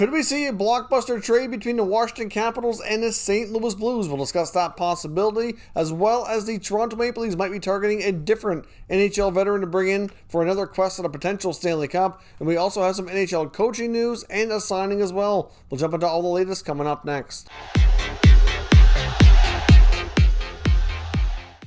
Could we see a blockbuster trade between the Washington Capitals and the St. Louis Blues? We'll discuss that possibility, as well as the Toronto Maple Leafs might be targeting a different NHL veteran to bring in for another quest at a potential Stanley Cup. And we also have some NHL coaching news and a signing as well. We'll jump into all the latest coming up next.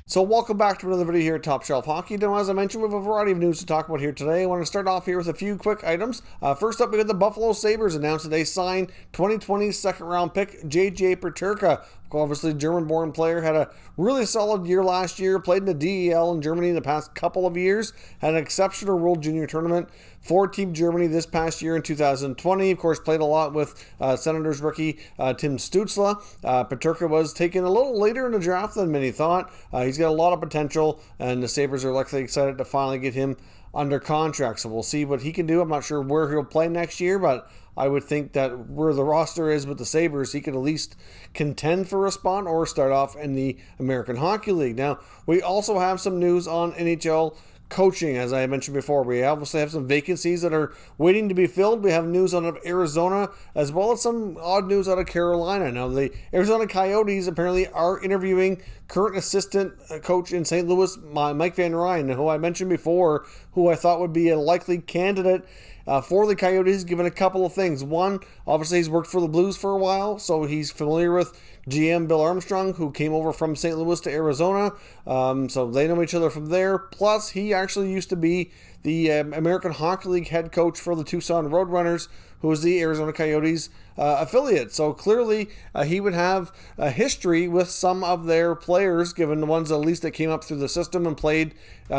So welcome back to another video here at Top Shelf Hockey. Now, as I mentioned, we have a variety of news to talk about here today. I want to start off here with a few quick items. First up, we got the Buffalo Sabres announced that they signed 2020 second round pick J.J. Paterka. Obviously, German-born player, had a really solid year last year, played in the DEL in Germany in the past couple of years, had an exceptional World Junior Tournament for Team Germany this past year in 2020. Of course, played a lot with Senators rookie Tim Stützle. Paterka was taken a little later in the draft than many thought. He's got a lot of potential, and the Sabres are likely excited to finally get him under contract. So we'll see what he can do. I'm not sure where he'll play next year, but I would think that where the roster is with the Sabres, he could at least contend for a spot or start off in the American Hockey League. Now, we also have some news on NHL coaching. As I mentioned before, we obviously have some vacancies that are waiting to be filled. We have news out of Arizona, as well as some odd news out of Carolina. Now, the Arizona Coyotes apparently are interviewing current assistant coach in St. Louis, Mike Van Ryn, who I mentioned before, who I thought would be a likely candidate for the Coyotes, given a couple of things. One, obviously he's worked for the Blues for a while, so he's familiar with GM Bill Armstrong, who came over from St. Louis to Arizona, so they know each other from there. Plus, he actually used to be the American Hockey League head coach for the Tucson Roadrunners, who is the Arizona Coyotes affiliate. So clearly, he would have a history with some of their players, given the ones at least that came up through the system and played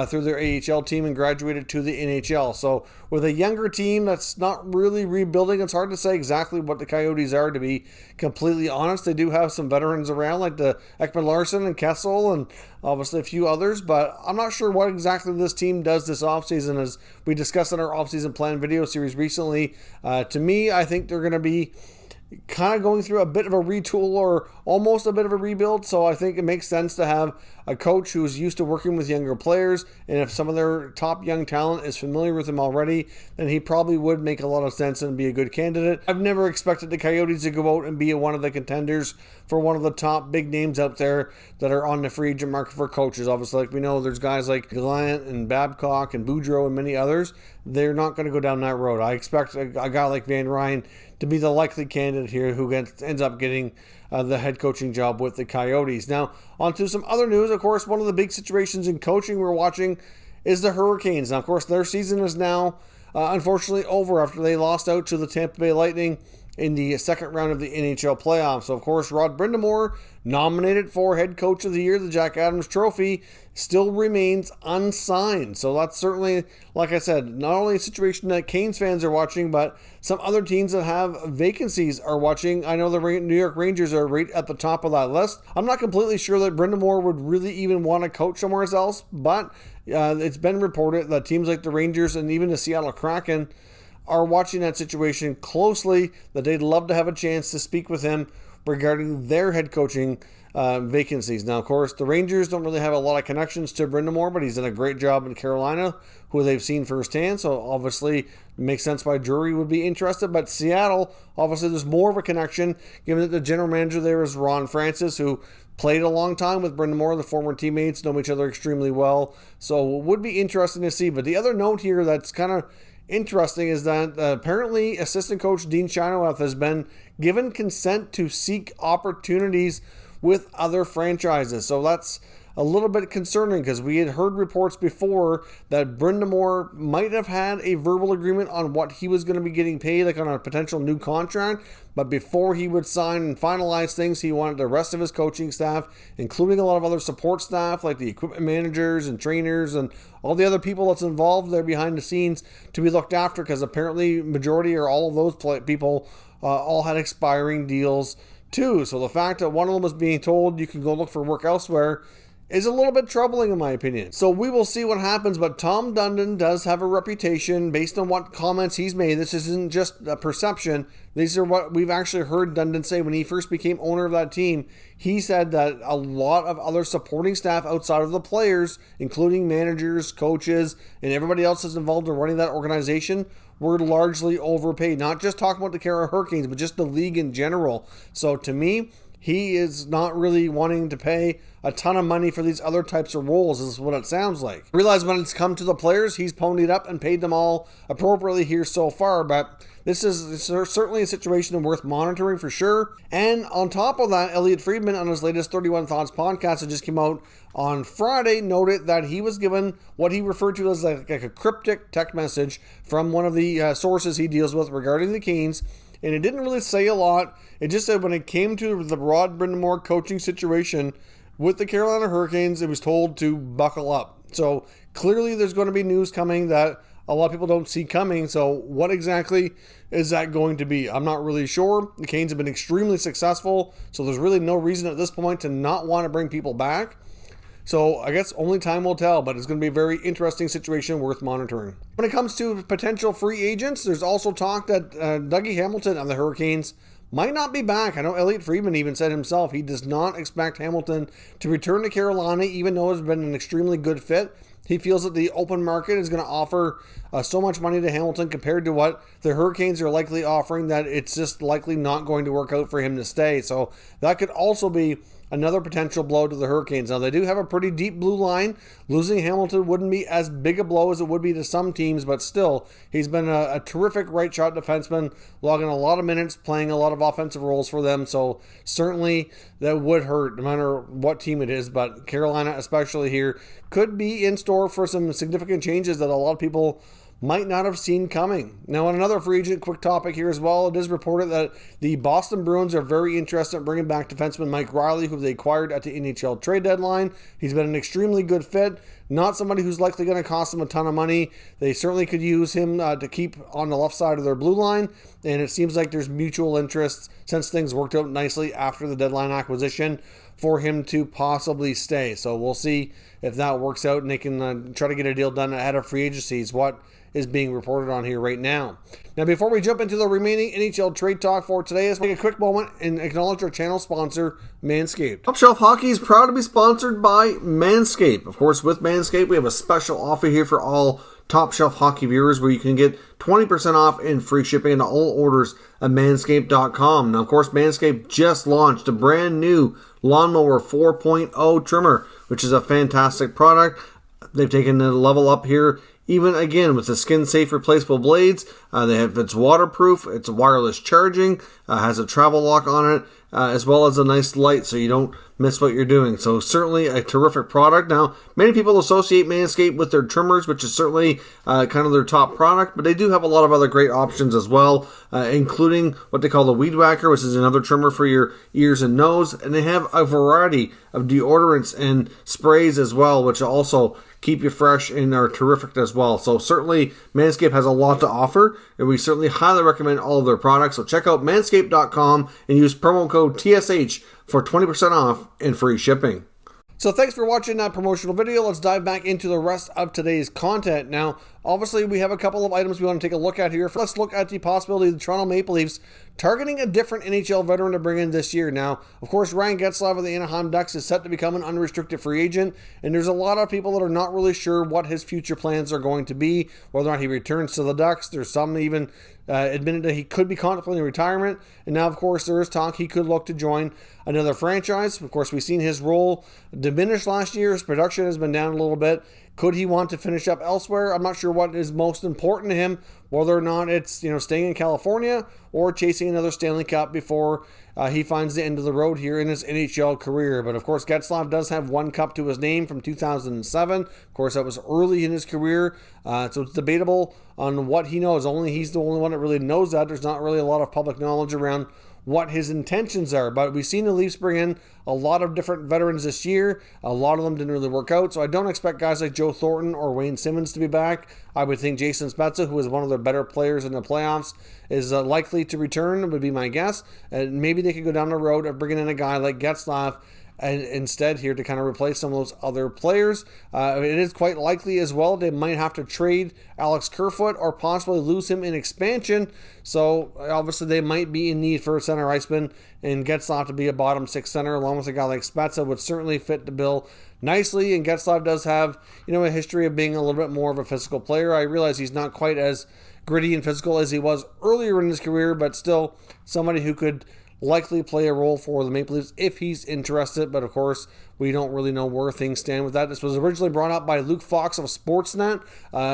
through their AHL team and graduated to the NHL. So with a younger team that's not really rebuilding, it's hard to say exactly what the Coyotes are, to be completely honest. They do have some veterans around, like the Ekman Larsson and Kessel and obviously a few others, but I'm not sure what exactly this team does this offseason. As we discussed in our offseason plan video series recently, to me, I think they're going to be kind of going through a bit of a retool or almost a bit of a rebuild. So I think it makes sense to have a coach who's used to working with younger players, and if some of their top young talent is familiar with him already, then he probably would make a lot of sense and be a good candidate. I've never expected the Coyotes to go out and be one of the contenders for one of the top big names out there that are on the free agent market for coaches. Obviously, like we know, there's guys like Gallant and Babcock and Boudreau and many others. They're not going to go down that road. I expect a guy like Van Ryn to be the likely candidate here who ends up getting the head coaching job with the Coyotes. Now, on to some other news. Of course, one of the big situations in coaching we're watching is the Hurricanes. Now, of course, their season is now unfortunately over after they lost out to the Tampa Bay Lightning in the second round of the NHL playoffs. So, of course, Rod Brind'Amour, nominated for Head Coach of the Year, the Jack Adams Trophy, still remains unsigned. So that's certainly, like I said, not only a situation that Canes fans are watching, but some other teams that have vacancies are watching. I know the New York Rangers are right at the top of that list. I'm not completely sure that Brind'Amour would really even want to coach somewhere else, but it's been reported that teams like the Rangers and even the Seattle Kraken are watching that situation closely, that they'd love to have a chance to speak with him regarding their head coaching vacancies. Now, of course, the Rangers don't really have a lot of connections to Brind'Amour, but he's done a great job in Carolina, who they've seen firsthand, so obviously it makes sense why Drury would be interested. But Seattle, obviously there's more of a connection, given that the general manager there is Ron Francis, who played a long time with Brind'Amour. The former teammates know each other extremely well, so it would be interesting to see. But the other note here that's kind of interesting is that apparently assistant coach Dean Shinoweth has been given consent to seek opportunities with other franchises. So that's a little bit concerning, because we had heard reports before that Brind'Amour might have had a verbal agreement on what he was going to be getting paid, like on a potential new contract, but before he would sign and finalize things, he wanted the rest of his coaching staff, including a lot of other support staff like the equipment managers and trainers and all the other people that's involved there behind the scenes, to be looked after, because apparently majority or all of those people all had expiring deals too. So the fact that one of them was being told you can go look for work elsewhere is a little bit troubling in my opinion. So we will see what happens, but Tom Dundon does have a reputation based on what comments he's made. This isn't just a perception. These are what we've actually heard Dundon say when he first became owner of that team. He said that a lot of other supporting staff outside of the players, including managers, coaches, and everybody else that's involved in running that organization, were largely overpaid. Not just talking about the Carolina Hurricanes, but just the league in general. So to me, he is not really wanting to pay a ton of money for these other types of roles, is what it sounds like. I realize when it's come to the players, he's ponied up and paid them all appropriately here so far, but this is certainly a situation worth monitoring for sure. And on top of that, Elliotte Friedman on his latest 31 Thoughts podcast that just came out on Friday noted that he was given what he referred to as like a cryptic text message from one of the sources he deals with regarding the Canes. And it didn't really say a lot. It just said when it came to the Rod Brind'Amour coaching situation with the Carolina Hurricanes, it was told to buckle up. So clearly there's going to be news coming that a lot of people don't see coming. So what exactly is that going to be? I'm not really sure. The Canes have been extremely successful, so there's really no reason at this point to not want to bring people back. So I guess only time will tell, but it's going to be a very interesting situation worth monitoring. When it comes to potential free agents, there's also talk that Dougie Hamilton of the Hurricanes might not be back. I know Elliotte Friedman even said himself he does not expect Hamilton to return to Carolina, even though it's been an extremely good fit. He feels that the open market is going to offer so much money to Hamilton compared to what the Hurricanes are likely offering that it's just likely not going to work out for him to stay. So that could also be another potential blow to the Hurricanes. Now, they do have a pretty deep blue line. Losing Hamilton wouldn't be as big a blow as it would be to some teams, but still, he's been a terrific right-shot defenseman, logging a lot of minutes, playing a lot of offensive roles for them, so certainly that would hurt no matter what team it is, but Carolina, especially here, could be in store for some significant changes that a lot of people might not have seen coming. Now, on another free agent quick topic here as well, it is reported that the Boston Bruins are very interested in bringing back defenseman Mike Riley, who they acquired at the NHL trade deadline. He's been an extremely good fit. Not somebody who's likely going to cost them a ton of money. They certainly could use him to keep on the left side of their blue line, and it seems like there's mutual interest since things worked out nicely after the deadline acquisition for him to possibly stay. So we'll see if that works out and they can try to get a deal done ahead of free agency is what is being reported on here right now. Now, before we jump into the remaining NHL trade talk for today, let's take a quick moment and acknowledge our channel sponsor, Manscaped. Top Shelf Hockey is proud to be sponsored by Manscaped. Of course, with Manscaped, we have a special offer here for all Top Shelf Hockey viewers where you can get 20% off and free shipping into all orders at manscaped.com. Now, of course, Manscaped just launched a brand new Lawnmower 4.0 trimmer, which is a fantastic product. They've taken the level up here even again with the skin-safe replaceable blades. It's waterproof, it's wireless charging, has a travel lock on it, as well as a nice light so you don't miss what you're doing. So certainly a terrific product. Now, many people associate Manscaped with their trimmers, which is certainly kind of their top product, but they do have a lot of other great options as well, including what they call the Weed Whacker, which is another trimmer for your ears and nose. And they have a variety of deodorants and sprays as well, which also keep you fresh and are terrific as well. So certainly Manscaped has a lot to offer, and we certainly highly recommend all of their products. So check out manscaped.com and use promo code TSH for 20% off and free shipping. So thanks for watching that promotional video. Let's dive back into the rest of today's content. Now, obviously, we have a couple of items we want to take a look at here. Let's look at the possibility of the Toronto Maple Leafs targeting a different NHL veteran to bring in this year. Now, of course, Ryan Getzlaf of the Anaheim Ducks is set to become an unrestricted free agent, and there's a lot of people that are not really sure what his future plans are going to be, whether or not he returns to the Ducks. There's some even admitted that he could be contemplating retirement, and now, of course, there is talk he could look to join another franchise. Of course, we've seen his role diminish last year. His production has been down a little bit. Could he want to finish up elsewhere? I'm not sure what is most important to him, whether or not it's staying in California or chasing another Stanley Cup before he finds the end of the road here in his NHL career. But of course, Getzlaf does have one cup to his name from 2007. Of course, that was early in his career, so it's debatable on what he knows. He's the only one that really knows that. There's not really a lot of public knowledge around what his intentions are, but we've seen the Leafs bring in a lot of different veterans this year. A lot of them didn't really work out, so I don't expect guys like Joe Thornton or Wayne Simmons to be back. I would think Jason Spezza, who is one of the better players in the playoffs, is likely to return, would be my guess. And maybe they could go down the road of bringing in a guy like Getzlaf and instead here to kind of replace some of those other players. It is quite likely as well they might have to trade Alex Kerfoot or possibly lose him in expansion. So obviously they might be in need for a center iceman, and Getzlaf to be a bottom six center along with a guy like Spezza would certainly fit the bill nicely. And Getzlaf does have a history of being a little bit more of a physical player. I realize he's not quite as gritty and physical as he was earlier in his career, but still somebody who could likely play a role for the Maple Leafs if he's interested. But of course, we don't really know where things stand with that. This was originally brought up by Luke Fox of Sportsnet,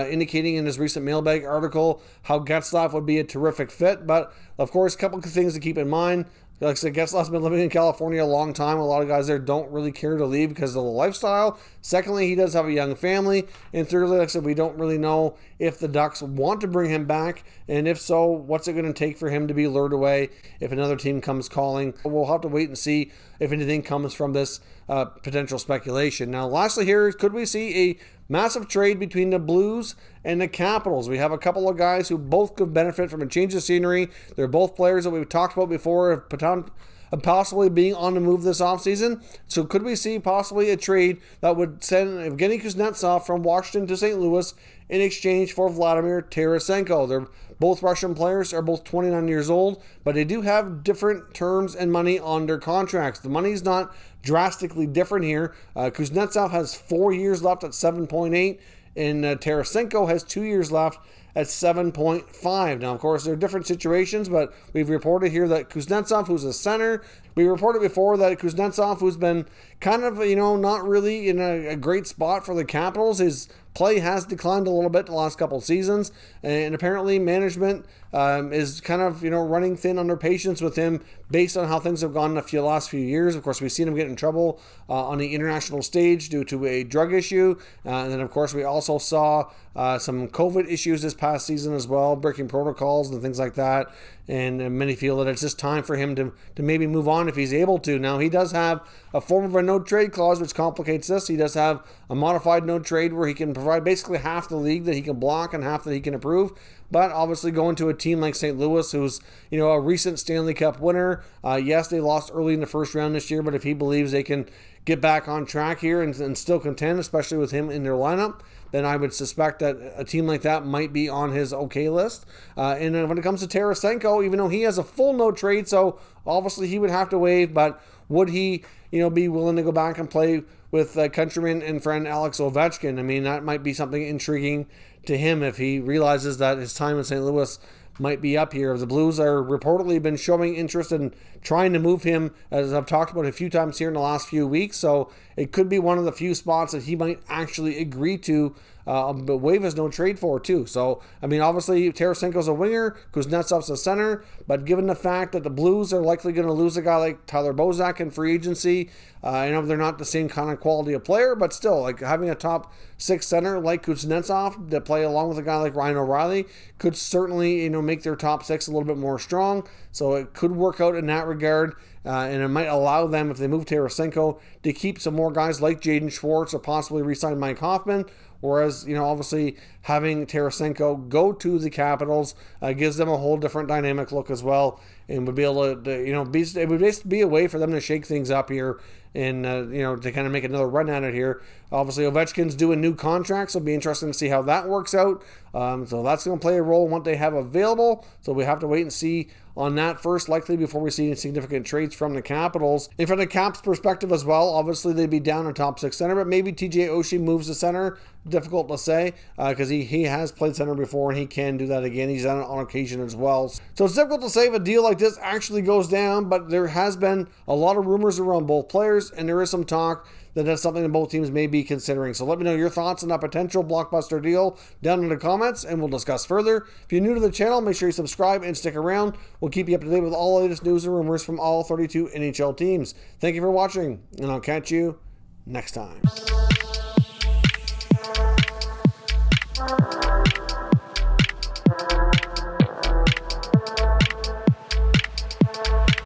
indicating in his recent mailbag article how Getzlaf would be a terrific fit. But of course, a couple of things to keep in mind. Like I said, Getzlaf's been living in California a long time. A lot of guys there don't really care to leave because of the lifestyle. Secondly, he does have a young family. And thirdly, like I said, we don't really know if the Ducks want to bring him back. And if so, what's it going to take for him to be lured away if another team comes calling? We'll have to wait and see if anything comes from this potential speculation. Now, lastly here, could we see a massive trade between the Blues and the Capitals? We have a couple of guys who both could benefit from a change of scenery. They're both players that we've talked about before of possibly being on the move this offseason. So could we see possibly a trade that would send Evgeni Kuznetsov from Washington to St. Louis in exchange for Vladimir Tarasenko? They're both Russian players, are both 29 years old, but they do have different terms and money on their contracts. The money's not drastically different here. Kuznetsov has 4 years left at 7.8, and Tarasenko has 2 years left at 7.5. Now, of course, there are different situations, but we've reported here that Kuznetsov, who's a center, we reported before that Kuznetsov, who's been kind of, not really in a great spot for the Capitals, his play has declined a little bit the last couple of seasons, and apparently management is kind of, running thin on their patience with him based on how things have gone the last few years. Of course, we've seen him get in trouble on the international stage due to a drug issue, and then, of course, we also saw some COVID issues this past season as well, breaking protocols and things like that, and many feel that it's just time for him to maybe move on if he's able to. Now, he does have a form of a no-trade clause, which complicates this. He does have a modified no-trade where he can provide basically half the league that he can block and half that he can approve. But obviously going to a team like St. Louis, who's, a recent Stanley Cup winner. Yes, they lost early in the first round this year, but if he believes they can get back on track here and still contend, especially with him in their lineup, then I would suspect that a team like that might be on his okay list. And then when it comes to Tarasenko, even though he has a full no trade, so obviously he would have to waive, but would he, be willing to go back and play with countryman and friend Alex Ovechkin? I mean, that might be something intriguing to him if he realizes that his time in St. Louis might be up here. The Blues are reportedly been showing interest in trying to move him, as I've talked about a few times here in the last few weeks. So it could be one of the few spots that he might actually agree to but waive his no trade for too. So, I mean, obviously Tarasenko's a winger, Kuznetsov's a center, but given the fact that the Blues are likely going to lose a guy like Tyler Bozak in free agency, I know they're not the same kind of quality of player, but still, like having a top six center like Kuznetsov that play along with a guy like Ryan O'Reilly could certainly, make their top six a little bit more strong. So it could work out in that regard. And it might allow them, if they move Tarasenko, to keep some more guys like Jaden Schwartz or possibly re-sign Mike Hoffman. Whereas, obviously having Tarasenko go to the Capitals gives them a whole different dynamic look as well, and would be able to, it would basically be a way for them to shake things up here and, to kind of make another run at it here. Obviously, Ovechkin's due a new contract, so it'll be interesting to see how that works out. So that's going to play a role in what they have available. So we have to wait and see on that first, likely before we see any significant trades from the Capitals. And from the Caps' perspective as well, obviously they'd be down a top six center, but maybe TJ Oshie moves to center. Difficult to say because he has played center before and he can do that again. He's done it on occasion as well. So it's difficult to say if a deal like this actually goes down, but there has been a lot of rumors around both players, and there is some talk that that's something that both teams may be considering. So let me know your thoughts on that potential blockbuster deal down in the comments, and we'll discuss further. If you're new to the channel, make sure you subscribe and stick around. We'll keep you up to date with all the latest news and rumors from all 32 NHL teams. Thank you for watching, and I'll catch you next time.